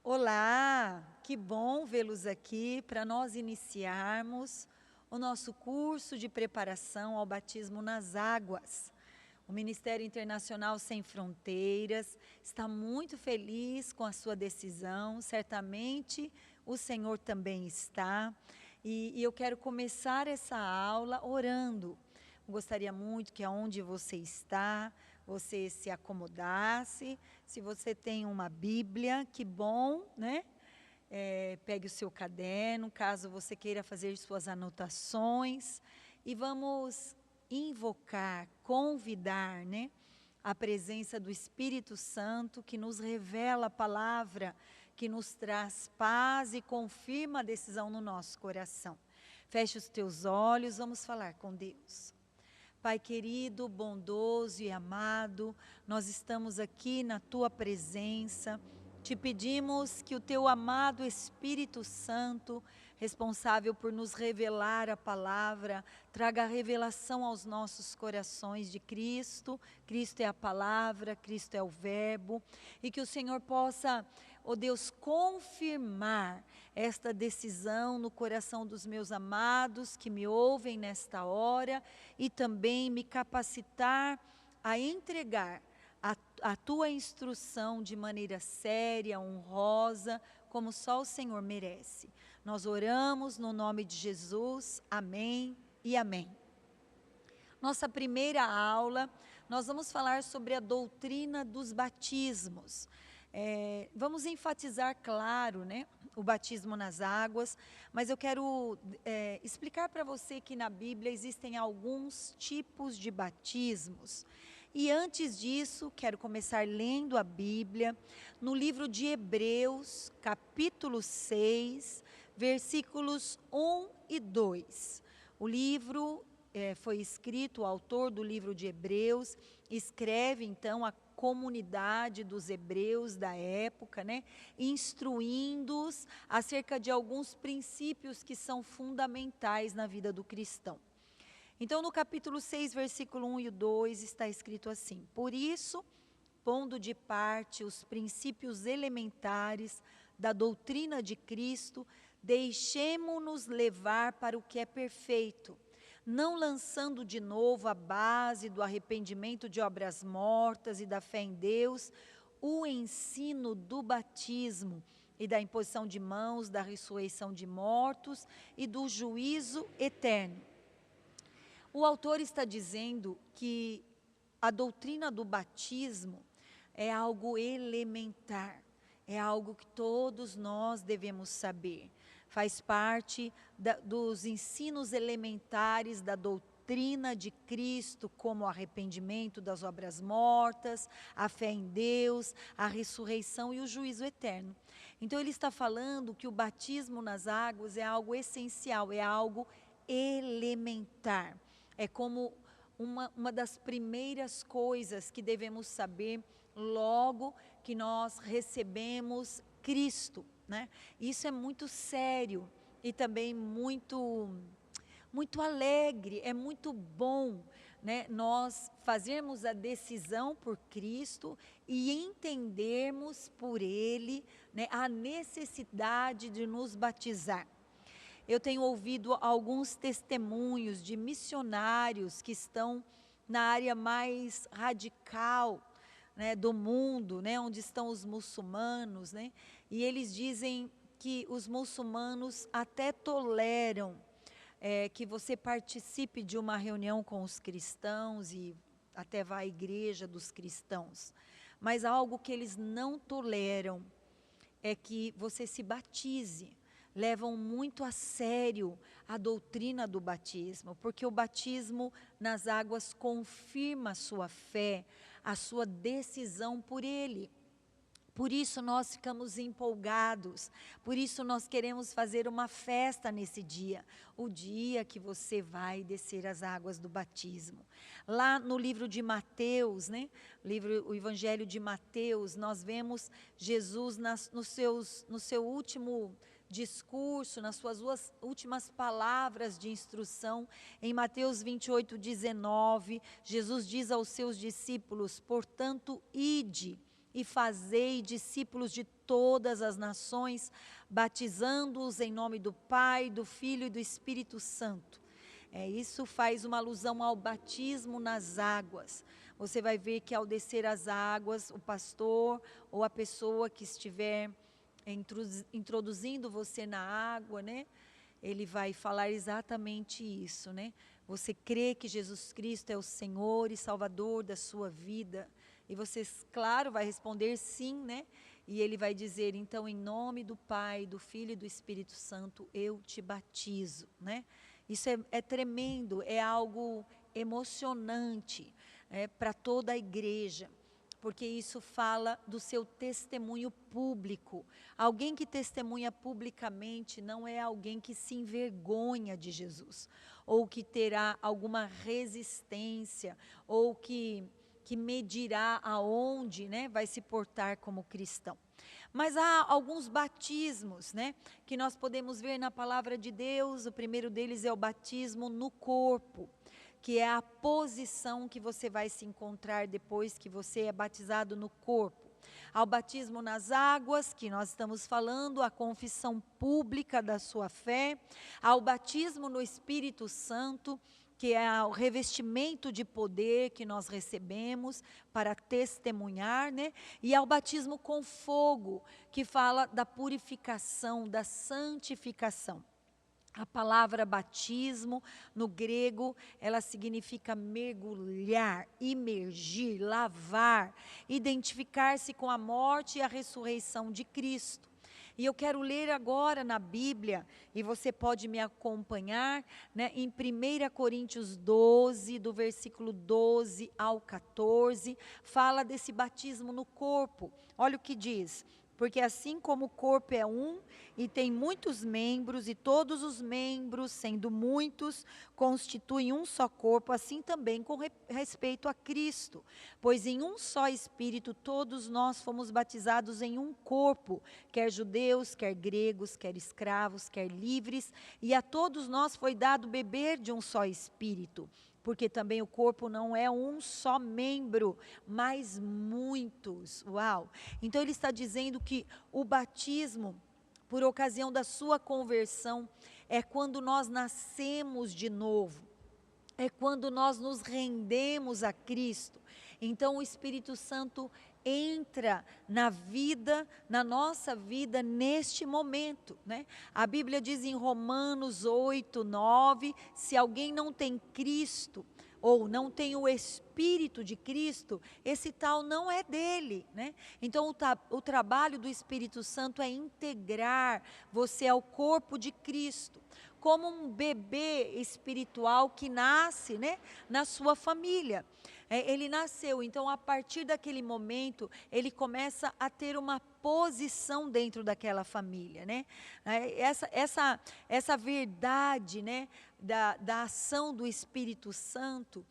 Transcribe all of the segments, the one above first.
Olá, que bom vê-los aqui para nós iniciarmos o nosso curso de preparação ao batismo nas águas. O Ministério Internacional Sem Fronteiras está muito feliz com a sua decisão, certamente o Senhor também está. E eu quero começar essa aula orando. Gostaria muito que aonde você está, você se acomodasse. Se você tem uma Bíblia, que bom, né? Pegue o seu caderno, caso você queira fazer suas anotações. E vamos invocar, convidar, né? A presença do Espírito Santo que nos revela a palavra, que nos traz paz e confirma a decisão no nosso coração. Feche os teus olhos, vamos falar com Deus. Pai querido, bondoso e amado, nós estamos aqui na Tua presença. Te pedimos que o Teu amado Espírito Santo, responsável por nos revelar a palavra, traga a revelação aos nossos corações de Cristo. Cristo é a palavra, Cristo é o verbo. E que o Senhor possa, ó Deus, confirmar esta decisão no coração dos meus amados que me ouvem nesta hora e também me capacitar a entregar a tua instrução de maneira séria, honrosa, como só o Senhor merece. Nós oramos no nome de Jesus, amém e amém. Nossa primeira aula, nós vamos falar sobre a doutrina dos batismos. Vamos enfatizar, claro, né, o batismo nas águas, mas eu quero explicar para você que na Bíblia existem alguns tipos de batismos. E antes disso, quero começar lendo a Bíblia, no livro de Hebreus, capítulo 6, versículos 1 e 2. O livro foi escrito, o autor do livro de Hebreus, escreve então a comunidade dos hebreus da época, né, instruindo-os acerca de alguns princípios que são fundamentais na vida do cristão. Então, no capítulo 6, versículo 1 e 2, está escrito assim: por isso, pondo de parte os princípios elementares da doutrina de Cristo, deixemo-nos levar para o que é perfeito, não lançando de novo a base do arrependimento de obras mortas e da fé em Deus, o ensino do batismo e da imposição de mãos, da ressurreição de mortos e do juízo eterno. O autor está dizendo que a doutrina do batismo é algo elementar, é algo que todos nós devemos saber. Faz parte dos ensinos elementares da doutrina de Cristo, como o arrependimento das obras mortas, a fé em Deus, a ressurreição e o juízo eterno. Então ele está falando que o batismo nas águas é algo essencial, é algo elementar. É como uma das primeiras coisas que devemos saber logo que nós recebemos Cristo, né? Isso é muito sério e também muito alegre, é muito bom, né? Nós fazermos a decisão por Cristo e entendermos por Ele, né, a necessidade de nos batizar. Eu tenho ouvido alguns testemunhos de missionários que estão na área mais radical, né, do mundo, né, onde estão os muçulmanos, né, e eles dizem que os muçulmanos até toleram que você participe de uma reunião com os cristãos e até vá à igreja dos cristãos, mas algo que eles não toleram é que você se batize. Levam muito a sério a doutrina do batismo, porque o batismo nas águas confirma a sua fé, a sua decisão por Ele. Por isso nós ficamos empolgados, por isso nós queremos fazer uma festa nesse dia, o dia que você vai descer as águas do batismo. Lá no livro de Mateus, né, o Evangelho de Mateus, nós vemos Jesus no seu último discurso, nas suas últimas palavras de instrução, em Mateus 28:19, Jesus diz aos seus discípulos: portanto, ide e fazei discípulos de todas as nações, batizando-os em nome do Pai, do Filho e do Espírito Santo. Isso faz uma alusão ao batismo nas águas. Você vai ver que ao descer as águas, o pastor ou a pessoa que estiver introduzindo você na água, né? Ele vai falar exatamente isso, né? Você crê que Jesus Cristo é o Senhor e Salvador da sua vida? E você, claro, vai responder sim, né? E ele vai dizer, então, em nome do Pai, do Filho e do Espírito Santo, eu te batizo, né? Isso é tremendo, é algo emocionante para toda a igreja, porque isso fala do seu testemunho público. Alguém que testemunha publicamente não é alguém que se envergonha de Jesus, ou que terá alguma resistência, ou que medirá aonde, né, vai se portar como cristão. Mas há alguns batismos, né, que nós podemos ver na palavra de Deus. O primeiro deles é o batismo no corpo, que é a posição que você vai se encontrar depois que você é batizado no corpo. Ao batismo nas águas, que nós estamos falando, a confissão pública da sua fé. Ao batismo no Espírito Santo, que é o revestimento de poder que nós recebemos para testemunhar, né? E ao batismo com fogo, que fala da purificação, da santificação. A palavra batismo, no grego, ela significa mergulhar, imergir, lavar, identificar-se com a morte e a ressurreição de Cristo. E eu quero ler agora na Bíblia, e você pode me acompanhar, né, em 1 Coríntios 12, do versículo 12 ao 14, fala desse batismo no corpo. Olha o que diz: porque assim como o corpo é um e tem muitos membros, e todos os membros, sendo muitos, constituem um só corpo, assim também com respeito a Cristo. Pois em um só Espírito todos nós fomos batizados em um corpo, quer judeus, quer gregos, quer escravos, quer livres, e a todos nós foi dado beber de um só Espírito. Porque também o corpo não é um só membro, mas muitos. Uau! Então ele está dizendo que o batismo, por ocasião da sua conversão, é quando nós nascemos de novo. É quando nós nos rendemos a Cristo. Então o Espírito Santo entra na nossa vida neste momento, né? A Bíblia diz em Romanos 8, 9, se alguém não tem Cristo, ou não tem o Espírito de Cristo, esse tal não é dele, né? Então o trabalho do Espírito Santo é integrar você ao corpo de Cristo, como um bebê espiritual que nasce, né, na sua família. Ele nasceu, então a partir daquele momento, ele começa a ter uma posição dentro daquela família, né? Essa verdade, né, da ação do Espírito Santo,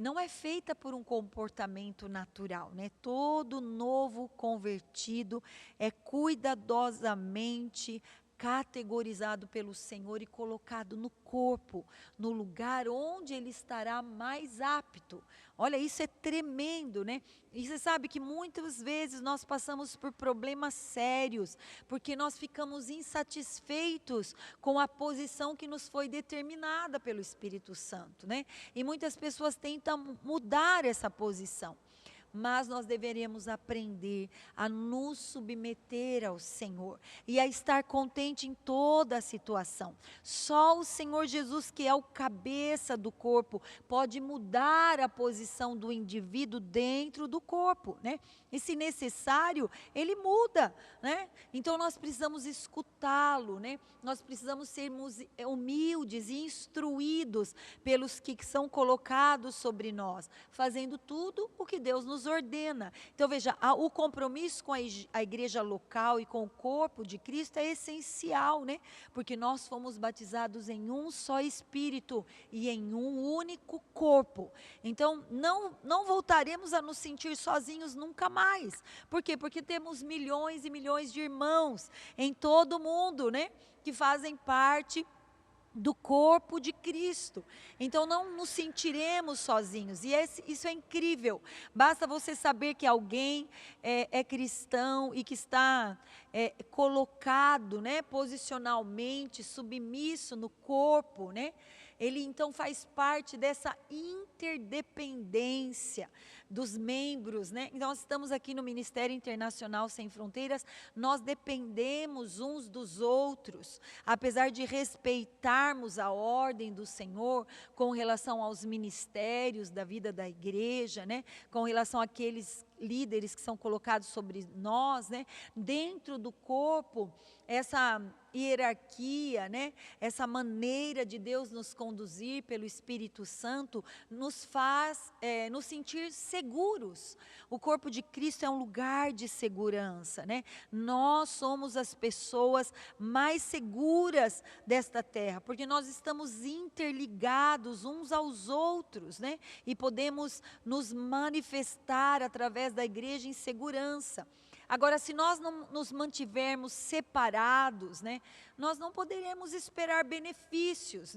não é feita por um comportamento natural, né? Todo novo convertido é cuidadosamente categorizado pelo Senhor e colocado no corpo, no lugar onde ele estará mais apto. Olha, isso é tremendo, né? E você sabe que muitas vezes nós passamos por problemas sérios, porque nós ficamos insatisfeitos com a posição que nos foi determinada pelo Espírito Santo, né? E muitas pessoas tentam mudar essa posição. Mas nós deveríamos aprender a nos submeter ao Senhor e a estar contente em toda a situação. Só o Senhor Jesus, que é o cabeça do corpo, pode mudar a posição do indivíduo dentro do corpo, né? E se necessário, ele muda, né? Então nós precisamos escutá-lo, né? Nós precisamos sermos humildes e instruídos pelos que são colocados sobre nós, fazendo tudo o que Deus nos ordena. Então veja, o compromisso com a igreja local e com o corpo de Cristo é essencial, né? Porque nós fomos batizados em um só Espírito e em um único corpo. Então não voltaremos a nos sentir sozinhos nunca mais. Por quê? Porque temos milhões e milhões de irmãos em todo o mundo, né? Que fazem parte do corpo de Cristo. Então não nos sentiremos sozinhos. E isso é incrível. Basta você saber que alguém é cristão e que está colocado, né, posicionalmente, submisso no corpo, né? Ele então faz parte dessa interdependência dos membros, né? Então, nós estamos aqui no Ministério Internacional Sem Fronteiras, nós dependemos uns dos outros, apesar de respeitarmos a ordem do Senhor com relação aos ministérios da vida da igreja, né? Com relação àqueles líderes que são colocados sobre nós, né? Dentro do corpo, essa hierarquia, né? Essa maneira de Deus nos conduzir pelo Espírito Santo nos faz nos sentir seguros. O corpo de Cristo é um lugar de segurança, né? Nós somos as pessoas mais seguras desta terra, porque nós estamos interligados uns aos outros, né? E podemos nos manifestar através da igreja em segurança. Agora, se nós não nos mantivermos separados, né, nós não poderemos esperar benefícios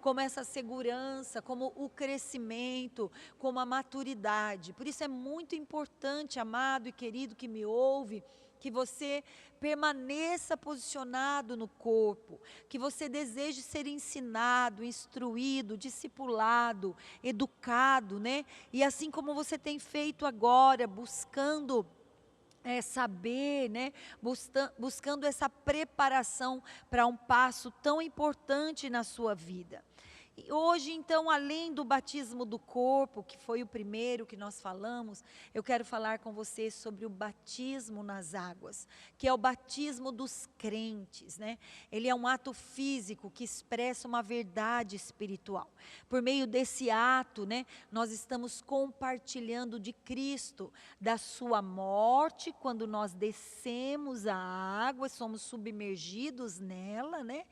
como essa segurança, como o crescimento, como a maturidade. Por isso é muito importante, amado e querido que me ouve, que você permaneça posicionado no corpo, que você deseje ser ensinado, instruído, discipulado, educado, né? E assim como você tem feito agora, buscando saber, né? Buscando essa preparação para um passo tão importante na sua vida. E hoje, então, além do batismo do corpo, que foi o primeiro que nós falamos, eu quero falar com você sobre o batismo nas águas, que é o batismo dos crentes, né? Ele é um ato físico que expressa uma verdade espiritual. Por meio desse ato, né, nós estamos compartilhando de Cristo, da sua morte, quando nós descemos a água, somos submergidos nela, né?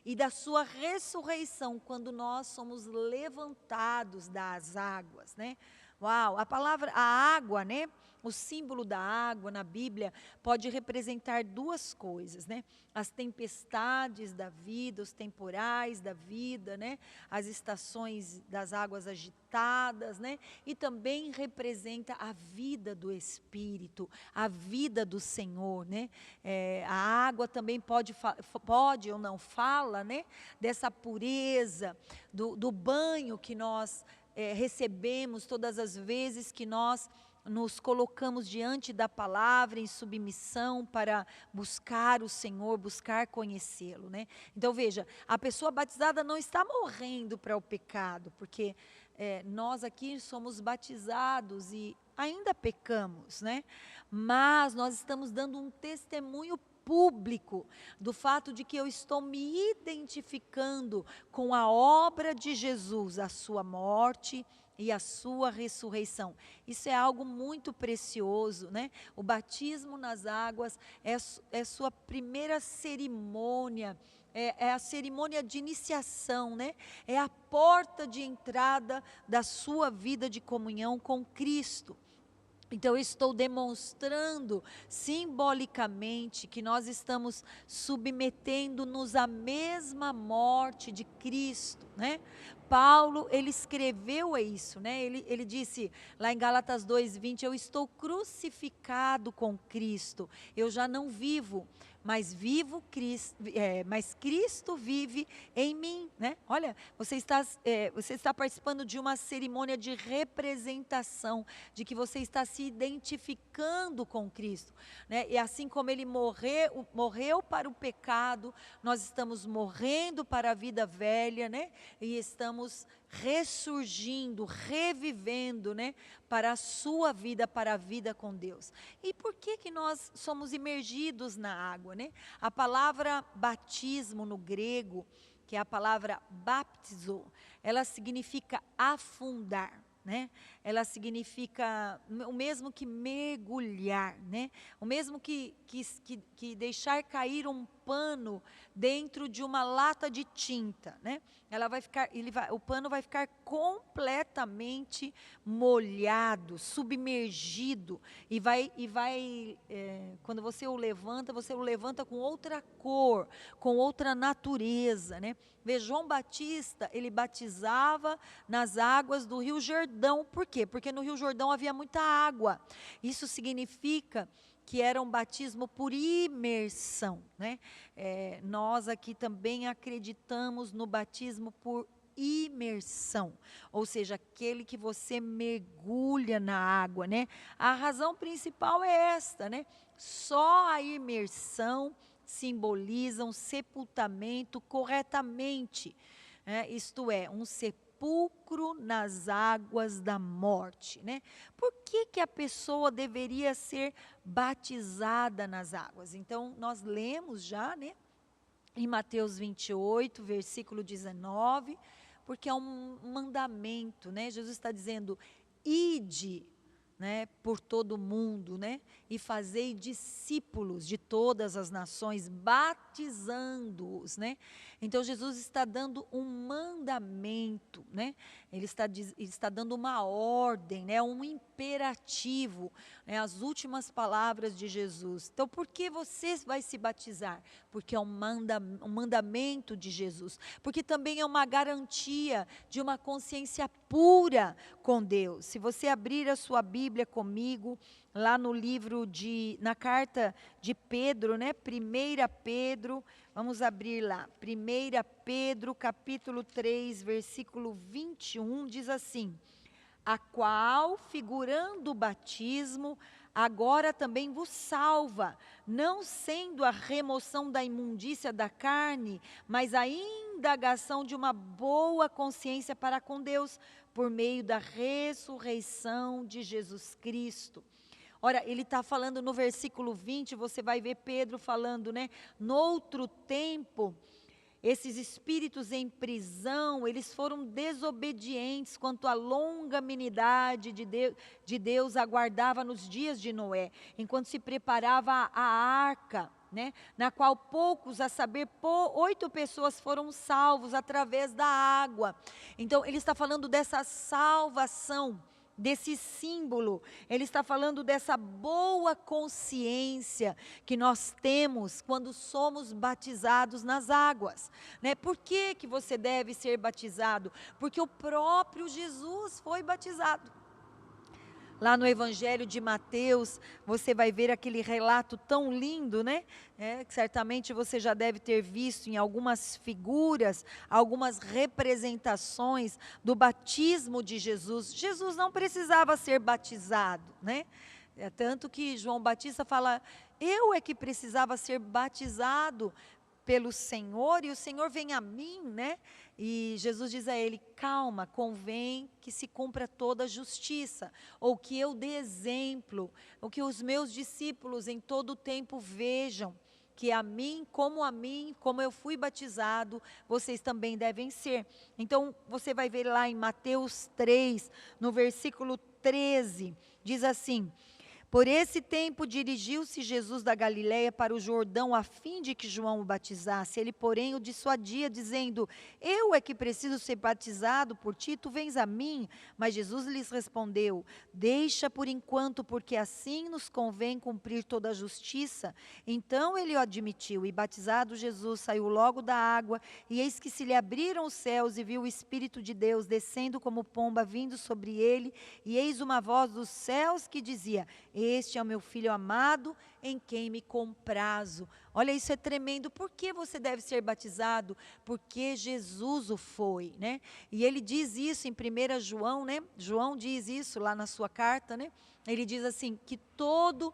E da sua ressurreição, quando nós somos levantados das águas, né? Uau, a água, né? O símbolo da água na Bíblia pode representar duas coisas, né? As tempestades da vida, os temporais da vida, né? As estações das águas agitadas, né? E também representa a vida do Espírito, a vida do Senhor, né? A água também pode ou não fala, né? Dessa pureza, do banho que nós recebemos todas as vezes que nós nos colocamos diante da palavra em submissão para buscar o Senhor, buscar conhecê-lo, né? Então veja, a pessoa batizada não está morrendo para o pecado, porque nós aqui somos batizados e ainda pecamos, né? Mas nós estamos dando um testemunho público do fato de que eu estou me identificando com a obra de Jesus, a sua morte e a sua ressurreição. Isso é algo muito precioso, né? O batismo nas águas é sua primeira cerimônia, é a cerimônia de iniciação, né? É a porta de entrada da sua vida de comunhão com Cristo. Então, eu estou demonstrando simbolicamente que nós estamos submetendo-nos à mesma morte de Cristo, né? Paulo, ele escreveu isso, né? Ele disse lá em Gálatas 2:20, eu estou crucificado com Cristo, eu já não vivo, mas mas Cristo vive em mim, né? Olha, você está participando de uma cerimônia de representação, de que você está se identificando com Cristo, né? E assim como ele morreu para o pecado, nós estamos morrendo para a vida velha, né? E estamos ressurgindo, revivendo, né, para a sua vida, para a vida com Deus. E por que nós somos imergidos na água, né? A palavra batismo no grego, que é a palavra baptizo, ela significa afundar, né? Ela significa o mesmo que mergulhar, né? O mesmo que deixar cair um pano dentro de uma lata de tinta, né? O pano vai ficar completamente molhado, submergido, quando você o levanta com outra cor, com outra natureza, né? Veja, João Batista, ele batizava nas águas do Rio Jordão. Por quê? Porque no Rio Jordão havia muita água. Isso significa que era um batismo por imersão, né? Nós aqui também acreditamos no batismo por imersão, ou seja, aquele que você mergulha na água, né? A razão principal é esta, né? Só a imersão simboliza um sepultamento corretamente, né? Isto é, um sepulcro nas águas da morte, né? Por que a pessoa deveria ser batizada nas águas? Então, nós lemos já, né? Em Mateus 28, versículo 19, porque é um mandamento, né? Jesus está dizendo, ide, né, por todo o mundo, né, e fazei discípulos de todas as nações, batizando-os, né? Então Jesus está dando um mandamento, né? Ele está dando uma ordem, né, um imperativo, né, as últimas palavras de Jesus. Então, por que você vai se batizar? Porque é um mandamento de Jesus, porque também é uma garantia de uma consciência pura com Deus. Se você abrir a sua Bíblia comigo, lá no na carta de Pedro, né? 1 Pedro, vamos abrir lá. 1 Pedro, capítulo 3, versículo 21, diz assim: a qual, figurando o batismo, agora também vos salva, não sendo a remoção da imundícia da carne, mas a indagação de uma boa consciência para com Deus, por meio da ressurreição de Jesus Cristo. Ora, ele está falando no versículo 20, você vai ver Pedro falando, né? Noutro tempo, esses espíritos em prisão, eles foram desobedientes quanto à longanimidade de Deus aguardava nos dias de Noé, enquanto se preparava a arca, né, na qual poucos, a saber, 8 pessoas foram salvos através da água. Então, ele está falando dessa salvação, desse símbolo, ele está falando dessa boa consciência que nós temos quando somos batizados nas águas, né? Por que você deve ser batizado? Porque o próprio Jesus foi batizado. Lá no Evangelho de Mateus, você vai ver aquele relato tão lindo, né? Que certamente você já deve ter visto em algumas figuras, algumas representações do batismo de Jesus. Jesus não precisava ser batizado, né? Tanto que João Batista fala, eu é que precisava ser batizado pelo Senhor, e o Senhor vem a mim, né? E Jesus diz a ele, calma, convém que se cumpra toda a justiça, ou que eu dê exemplo, ou que os meus discípulos em todo o tempo vejam, que a mim, como eu fui batizado, vocês também devem ser. Então, você vai ver lá em Mateus 3, no versículo 13, diz assim, por esse tempo dirigiu-se Jesus da Galiléia para o Jordão, a fim de que João o batizasse. Ele, porém, o dissuadia, dizendo, eu é que preciso ser batizado por ti, tu vens a mim? Mas Jesus lhes respondeu, deixa por enquanto, porque assim nos convém cumprir toda a justiça. Então ele o admitiu, e batizado Jesus saiu logo da água, e eis que se lhe abriram os céus, e viu o Espírito de Deus descendo como pomba, vindo sobre ele, e eis uma voz dos céus que dizia, este é o meu filho amado, em quem me comprazo. Olha, isso é tremendo. Por que você deve ser batizado? Porque Jesus o foi, né? E ele diz isso em 1 João, né? João diz isso lá na sua carta, né? Ele diz assim, que todo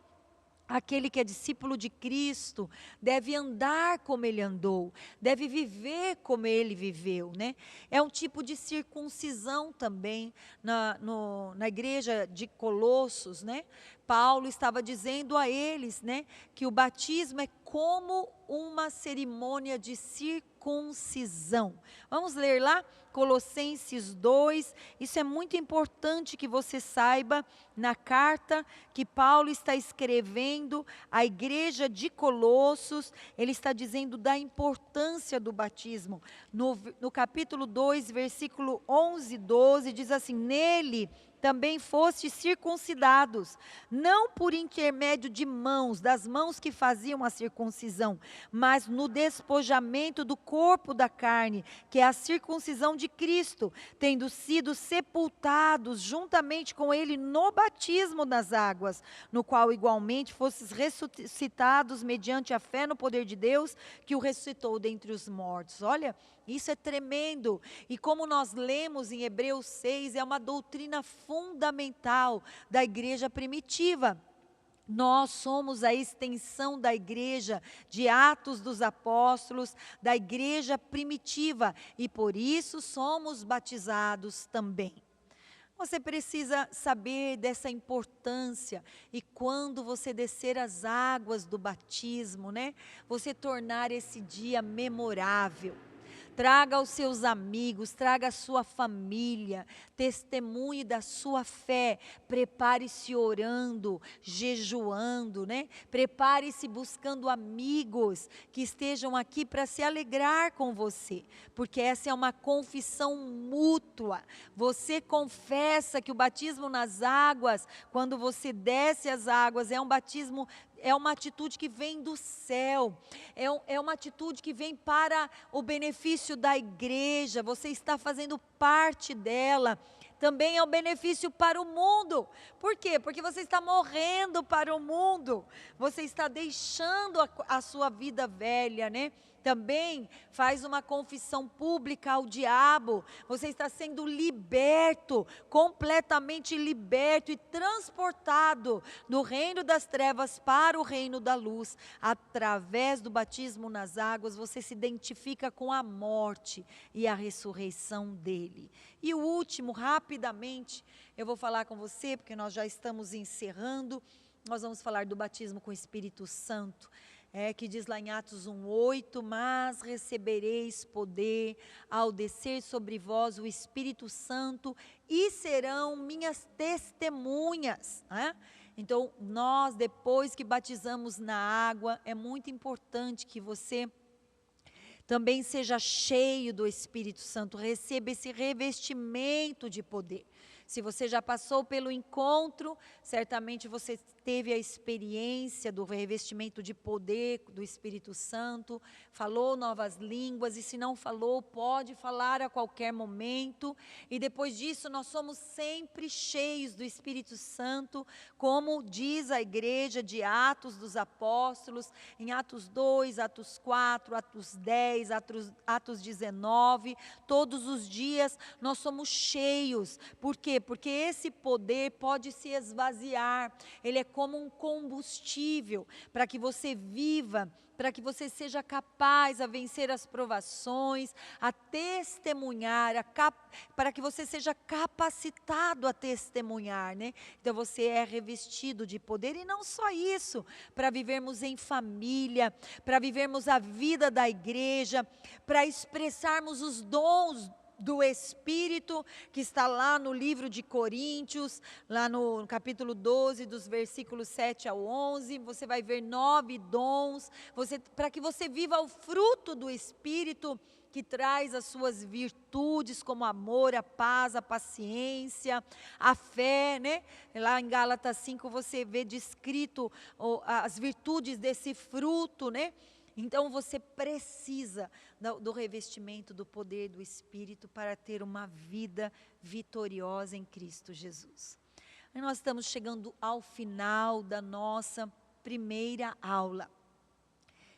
aquele que é discípulo de Cristo deve andar como ele andou, deve viver como ele viveu, né? É um tipo de circuncisão também na igreja de Colossos, né? Paulo estava dizendo a eles, né, que o batismo é como uma cerimônia de circuncisão. Vamos ler lá Colossenses 2, isso é muito importante que você saiba, na carta que Paulo está escrevendo à igreja de Colossos, ele está dizendo da importância do batismo. No capítulo 2, versículo 11 e 12, diz assim: nele também fostes circuncidados, não por intermédio de mãos, das mãos que faziam a circuncisão, mas no despojamento do corpo da carne, que é a circuncisão de Cristo, tendo sido sepultados juntamente com ele no batismo nas águas, no qual igualmente fostes ressuscitados mediante a fé no poder de Deus, que o ressuscitou dentre os mortos. Olha, isso é tremendo. E como nós lemos em Hebreus 6, é uma doutrina fundamental da igreja primitiva. Nós somos a extensão da igreja, de Atos dos Apóstolos, da igreja primitiva, e por isso somos batizados também. Você precisa saber dessa importância, e quando você descer as águas do batismo, né, você tornar esse dia memorável. Traga os seus amigos, traga a sua família, testemunhe da sua fé, prepare-se orando, jejuando, né? Prepare-se buscando amigos que estejam aqui para se alegrar com você, porque essa é uma confissão mútua. Você confessa que o batismo nas águas, quando você desce as águas, é um batismo, é uma atitude que vem do céu, é uma atitude que vem para o benefício da igreja, você está fazendo parte dela. Também é um benefício para o mundo. Por quê? Porque você está morrendo para o mundo, você está deixando a sua vida velha, né? Também faz uma confissão pública ao diabo, você está sendo liberto, completamente liberto e transportado do reino das trevas para o reino da luz. Através do batismo nas águas, você se identifica com a morte e a ressurreição dele. E o último, rapidamente, eu vou falar com você, porque nós já estamos encerrando, nós vamos falar do batismo com o Espírito Santo. Que diz lá em Atos 1:8, mas recebereis poder ao descer sobre vós o Espírito Santo e serão minhas testemunhas. Então, nós, depois que batizamos na água, é muito importante que você também seja cheio do Espírito Santo, receba esse revestimento de poder. Se você já passou pelo encontro, certamente você teve a experiência do revestimento de poder do Espírito Santo, falou novas línguas, e se não falou, pode falar a qualquer momento. E depois disso, nós somos sempre cheios do Espírito Santo, como diz a igreja de Atos dos Apóstolos, em Atos 2, Atos 4, Atos 10, Atos 19, todos os dias nós somos cheios. Por quê? Porque esse poder pode se esvaziar, ele é como um combustível para que você viva, para que você seja capaz a vencer as provações, a testemunhar, para que você seja capacitado a testemunhar, né? Então você é revestido de poder, e não só isso, para vivermos em família, para vivermos a vida da igreja, para expressarmos os dons do Espírito, que está lá no livro de Coríntios, lá no capítulo 12, dos versículos 7 ao 11, você vai ver 9 dons, para que você viva o fruto do Espírito, que traz as suas virtudes, como amor, a paz, a paciência, a fé, né? Lá em Gálatas 5 você vê descrito as virtudes desse fruto, né? Então você precisa do revestimento do poder do Espírito para ter uma vida vitoriosa em Cristo Jesus. E nós estamos chegando ao final da nossa primeira aula.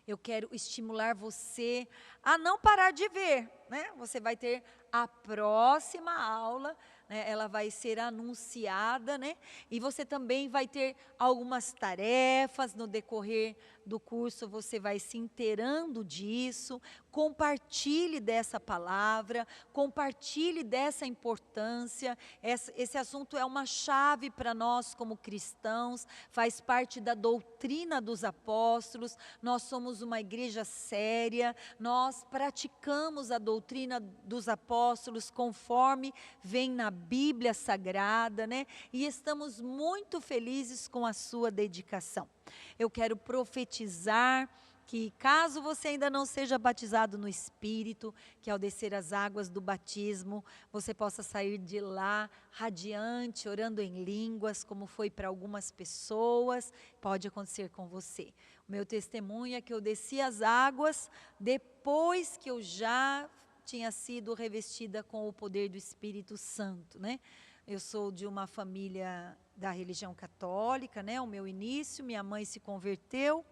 Eu quero estimular você a não parar de ver, né? Você vai ter a próxima aula, né? Ela vai ser anunciada, né? E você também vai ter algumas tarefas no decorrer do curso, você vai se inteirando disso. Compartilhe dessa palavra, compartilhe dessa importância. Esse assunto é uma chave para nós como cristãos, faz parte da doutrina dos apóstolos. Nós somos uma igreja séria, nós praticamos a doutrina dos apóstolos conforme vem na Bíblia Sagrada, né? E estamos muito felizes com a sua dedicação. Eu quero profetizar que caso você ainda não seja batizado no Espírito, que ao descer as águas do batismo, você possa sair de lá radiante, orando em línguas, como foi para algumas pessoas, pode acontecer com você. O meu testemunho é que eu desci as águas depois que eu já tinha sido revestida com o poder do Espírito Santo, né? Eu sou de uma família da religião católica, né? O meu início, minha mãe se converteu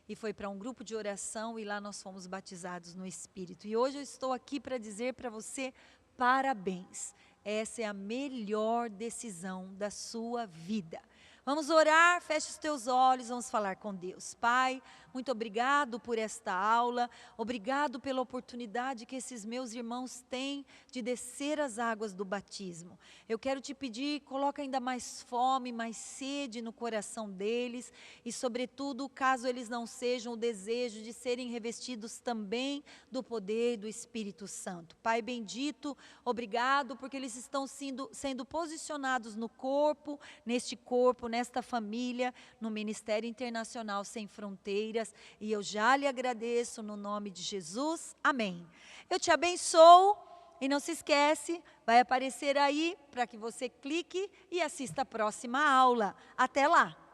e foi para um grupo de oração e lá nós fomos batizados no Espírito. E hoje eu estou aqui para dizer para você parabéns. Essa é a melhor decisão da sua vida. Vamos orar, feche os teus olhos, vamos falar com Deus. Pai, muito obrigado por esta aula, obrigado pela oportunidade que esses meus irmãos têm de descer as águas do batismo. Eu quero te pedir, coloca ainda mais fome, mais sede no coração deles e sobretudo, caso eles não sejam, o desejo de serem revestidos também do poder do Espírito Santo. Pai bendito, obrigado porque eles estão sendo posicionados no corpo, neste corpo, nesta família, no Ministério Internacional Sem Fronteiras, e eu já lhe agradeço no nome de Jesus, amém. Eu te abençoo e não se esquece, vai aparecer aí para que você clique e assista a próxima aula. Até lá!